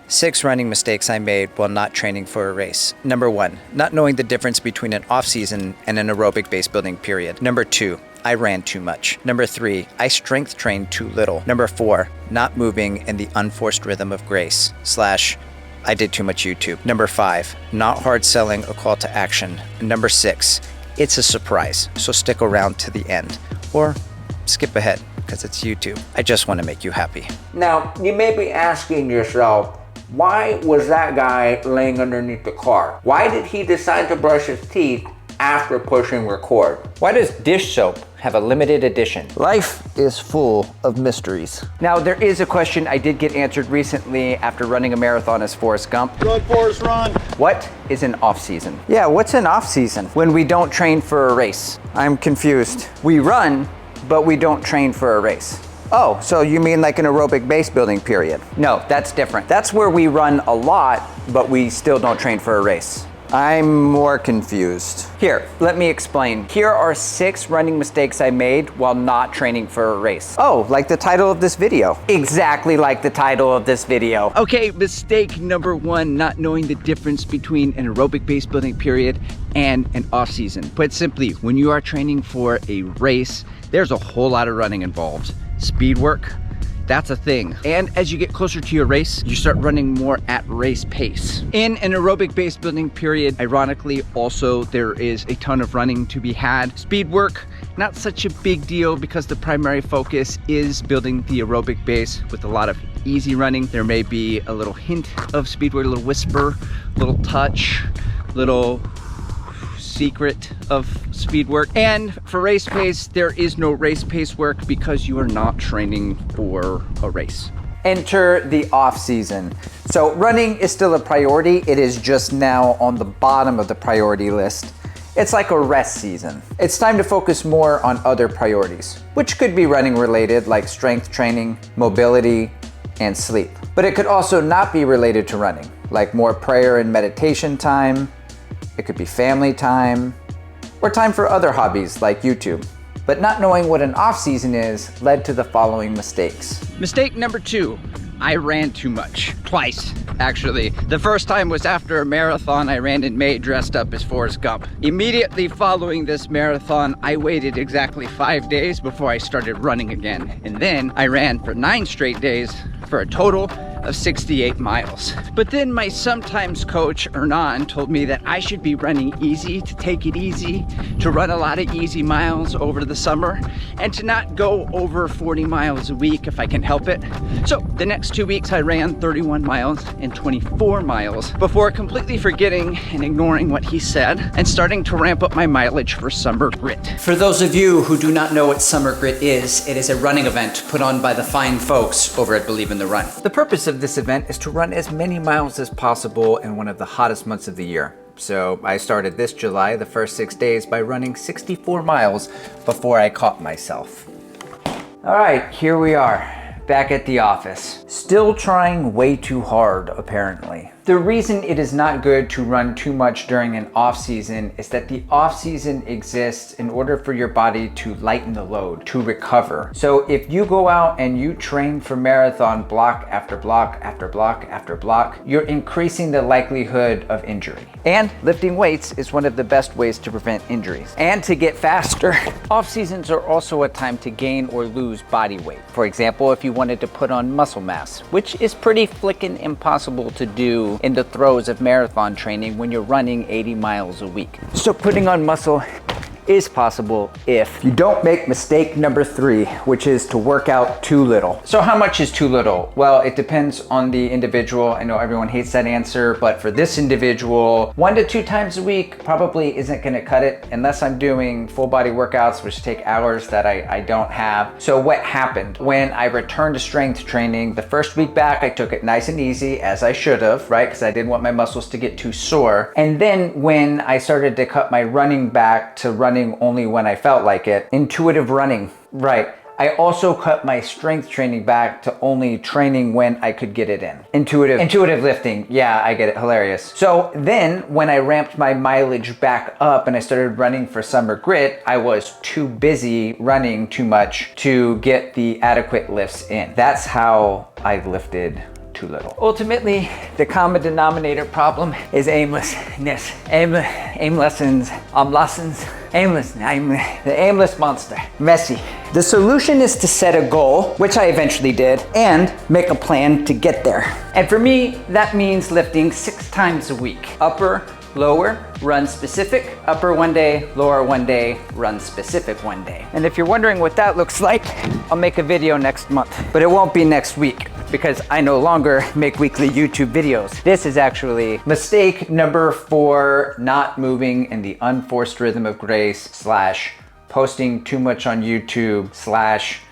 6 running mistakes I made while not training for a race. Number 1, not knowing the difference between an off-season and an aerobic base building period. Number 2, I ran too much. Number 3, I strength trained too little. Number 4, not moving in the unforced rhythm of grace / I did too much YouTube. Number 5, not hard selling a call to action. Number 6, it's a surprise, so stick around to the end. Or skip ahead, because it's YouTube. I just want to make you happy. Now, you may be asking yourself, why was that guy laying underneath the car? Why did he decide to brush his teeth after pushing record? Why does dish soap have a limited edition? Life is full of mysteries. Now, there is a question I did get answered recently after running a marathon as Forrest Gump. Run, Forrest, run. What is an off-season? Yeah, what's an off-season? When we don't train for a race. I'm confused. We run, but we don't train for a race. Oh, so you mean like an aerobic base building period? No, that's different. That's where we run a lot, but we still don't train for a race. I'm more confused. Here, let me explain. Here are 6 running mistakes I made while not training for a race. Oh, like the title of this video. Exactly like the title of this video. Okay, mistake number 1, not knowing the difference between an aerobic base building period and an off season. Put simply, when you are training for a race, there's a whole lot of running involved. Speed work, that's a thing. And as you get closer to your race, you start running more at race pace. In an aerobic base building period, ironically, also there is a ton of running to be had. Speed work, not such a big deal because the primary focus is building the aerobic base with a lot of easy running. There may be a little hint of speed work, a little whisper, a little touch, little secret of speed work. And for race pace, there is no race pace work because you are not training for a race. Enter the off season. So running is still a priority. It is just now on the bottom of the priority list. It's like a rest season. It's time to focus more on other priorities, which could be running related like strength training, mobility, and sleep. But it could also not be related to running, like more prayer and meditation time. It could be family time, or time for other hobbies like YouTube. But not knowing what an off-season is led to the following mistakes. Mistake number 2, I ran too much. Twice, actually. The first time was after a marathon I ran in May dressed up as Forrest Gump. Immediately following this marathon, I waited exactly 5 days before I started running again. And then I ran for 9 straight days for a total of 68 miles. But then my sometimes coach, Hernan, told me that I should be running easy, to take it easy, to run a lot of easy miles over the summer, and to not go over 40 miles a week if I can help it. So the next 2 weeks I ran 31 miles and 24 miles before completely forgetting and ignoring what he said and starting to ramp up my mileage for Summer Grit. For those of you who do not know what Summer Grit is, it is a running event put on by the fine folks over at Believe in the Run. The purpose of this event is to run as many miles as possible in one of the hottest months of the year. So I started this July, the first 6 days, by running 64 miles before I caught myself. All right, here we are, back at the office. Still trying way too hard, apparently. The reason it is not good to run too much during an off season is that the off season exists in order for your body to lighten the load, to recover. So if you go out and you train for marathon block after block after block after block, you're increasing the likelihood of injury. And lifting weights is one of the best ways to prevent injuries and to get faster. Off seasons are also a time to gain or lose body weight. For example, if you wanted to put on muscle mass, which is pretty flickin' impossible to do in the throes of marathon training when you're running 80 miles a week. So putting on muscle is possible if you don't make mistake number 3, which is to work out too little. So how much is too little? Well, it depends on the individual. I know everyone hates that answer, but for this individual, 1 to 2 times a week probably isn't gonna cut it unless I'm doing full body workouts, which take hours that I don't have. So what happened? When I returned to strength training, the first week back, I took it nice and easy, as I should have, right? Because I didn't want my muscles to get too sore. And then when I started to cut my running back to running only when I felt like it, intuitive running, right? I also cut my strength training back to only training when I could get it in. Intuitive lifting. Yeah, I get it. Hilarious. So then when I ramped my mileage back up and I started running for Summer Grit, I was too busy running too much to get the adequate lifts in. That's how I lifted too little. Ultimately, the common denominator problem is aimlessness. Aimlessness. The aimless monster. Messy. The solution is to set a goal, which I eventually did, and make a plan to get there. And for me, that means lifting 6 times a week. Upper, lower, run specific, upper one day, lower one day, run specific one day. And if you're wondering what that looks like, I'll make a video next month, but it won't be next week because I no longer make weekly YouTube videos. This is actually mistake number 4, not moving in the unforced rhythm of grace / posting too much on YouTube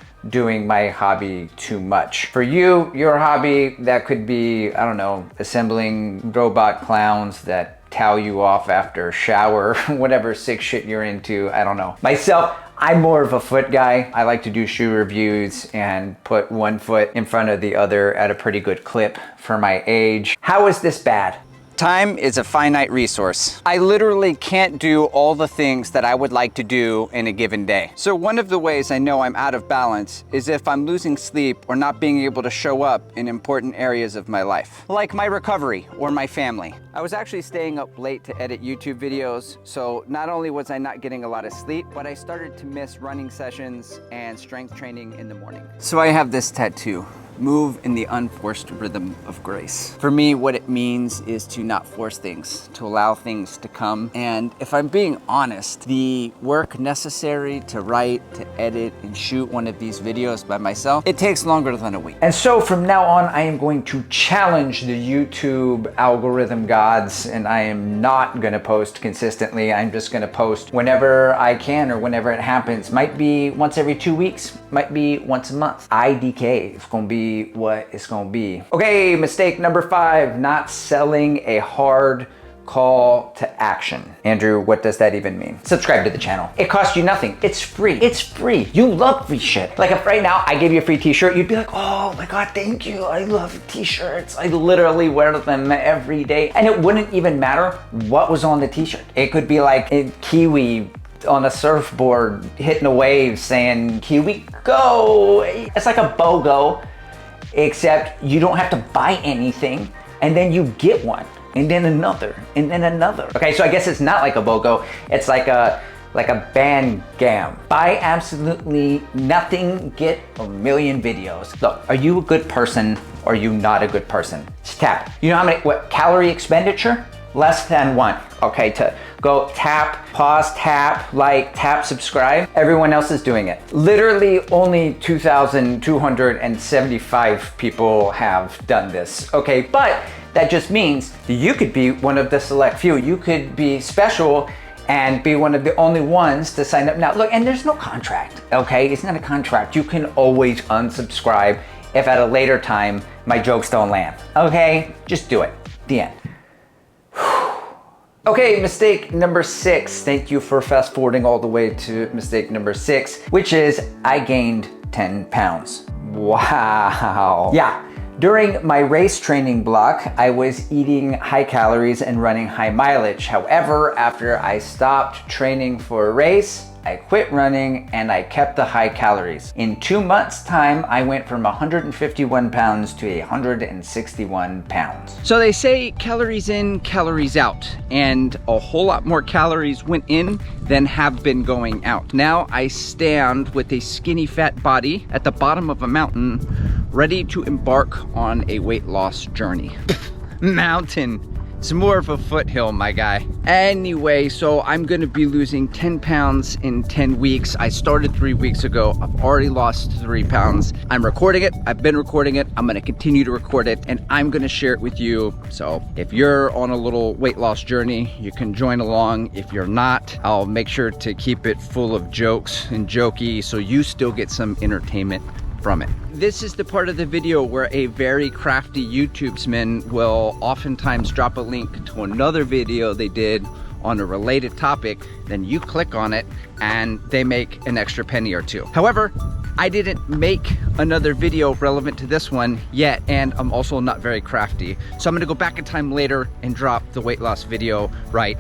/ doing my hobby too much. For you, your hobby, that could be, I don't know, assembling robot clowns that towel you off after a shower, whatever sick shit you're into, I don't know. Myself, I'm more of a foot guy. I like to do shoe reviews and put one foot in front of the other at a pretty good clip for my age. How is this bad? Time is a finite resource. I literally can't do all the things that I would like to do in a given day. So one of the ways I know I'm out of balance is if I'm losing sleep or not being able to show up in important areas of my life, like my recovery or my family. I was actually staying up late to edit YouTube videos, so not only was I not getting a lot of sleep, but I started to miss running sessions and strength training in the morning. So I have this tattoo. Move in the unforced rhythm of grace. For me, what it means is to not force things, to allow things to come. And if I'm being honest, the work necessary to write, to edit, and shoot one of these videos by myself, it takes longer than a week. And so from now on, I am going to challenge the YouTube algorithm gods, and I am not gonna post consistently. I'm just gonna post whenever I can or whenever it happens. Might be once every 2 weeks, might be once a month. IDK, it's gonna be what it's gonna be. Okay, mistake number 5, not selling a hard call to action. Andrew, what does that even mean? Subscribe to the channel. It costs you nothing. It's free. It's free. You love free shit. Like if right now I gave you a free t-shirt, you'd be like, oh my God, thank you. I love t-shirts. I literally wear them every day. And it wouldn't even matter what was on the t-shirt. It could be like a kiwi on a surfboard hitting a wave saying, Kiwi go. It's like a BOGO, except you don't have to buy anything and then you get one and then another and then another. Okay, so I guess it's not like a BOGO, it's like a band gam. Buy absolutely nothing, get a million videos. Look, are you a good person or are you not a good person? Just tap. You know how many, what calorie expenditure? Less than 1. Okay, to go tap, pause, tap, like, tap, subscribe. Everyone else is doing it. Literally only 2,275 people have done this. Okay, but that just means that you could be one of the select few. You could be special and be one of the only ones to sign up now. Look, and there's no contract, okay? It's not a contract. You can always unsubscribe if at a later time my jokes don't land, okay? Just do it, the end. Okay, mistake number 6. Thank you for fast forwarding all the way to mistake number 6, which is I gained 10 pounds. Wow. Yeah, during my race training block, I was eating high calories and running high mileage. However, after I stopped training for a race, I quit running and I kept the high calories. In 2 months' time, I went from 151 pounds to 161 pounds. So they say calories in, calories out, and a whole lot more calories went in than have been going out. Now I stand with a skinny fat body at the bottom of a mountain, ready to embark on a weight loss journey. Mountain. It's more of a foothill, my guy. Anyway, so I'm gonna be losing 10 pounds in 10 weeks. I started 3 weeks ago. I've already lost 3 pounds. I'm recording it. I've been recording it. I'm gonna continue to record it and I'm gonna share it with you. So if you're on a little weight loss journey, you can join along. If you're not, I'll make sure to keep it full of jokes and jokey so you still get some entertainment from it. This is the part of the video where a very crafty YouTubesman will oftentimes drop a link to another video they did on a related topic, then you click on it and they make an extra penny or two. However, I didn't make another video relevant to this one yet, and I'm also not very crafty. So I'm gonna go back in time later and drop the weight loss video right